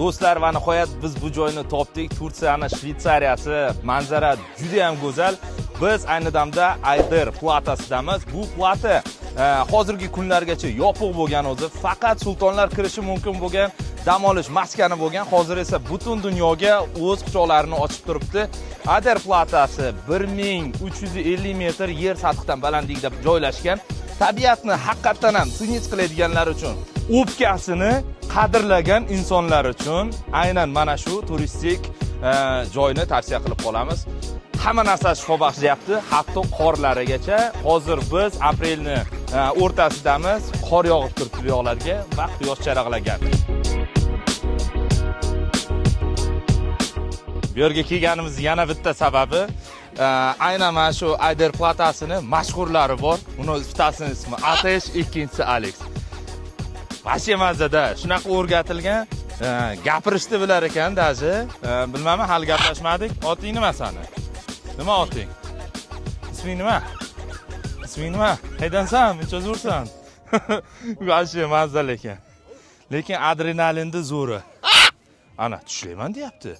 Do'stlar, va nihoyat biz bu joyni topdik. Tursiyaning Shvetsariyasi, manzara juda ham go'zal. Biz ayni damda Ayder platasidamiz. Bu plata hozirgi kunlargacha yopiq bo'lgan, o'zi faqat sultonlar kirishi mumkin bo'lgan dam olish maskani bo'lgan. Hozir esa butun dunyoga o'z quchoqlarini ochib turibdi. Ayder platasi 1350 metr yer sathidan balandlikda joylashgan. Tabiatni haqiqatan ham singiz qiladiganlar uchun, o'pkasini qadrlagan insonlar uchun aynan mana shu turistik joyni tavsiya qilib qolamiz. Hamma narsa shifo baxshyapti, hatto qorlarigacha. Hozir biz aprelni o'rtasidamiz. Qor yog'ib turibdi bu yoqlarga va quyosh charaqlagan. Bu yerga kelganimiz yana bitta sababi, aynan mana shu Ayder platasini mashhurlari bor. Uni bittasini ismi Atesh, ikkinchisi Alex. Vashe mazada shunaqa o'rgatilgan, gapirishni bilar ekan daji. Bilmayman, hali gaplashmadik. Oting nima sani? Nima oting? Isming nima? Isming nima? Qaydansan? Necha zo'rsan? Vashe mazza ekan. Lekin adrenalinni zo'ri. Ana, tushlayman deyapti.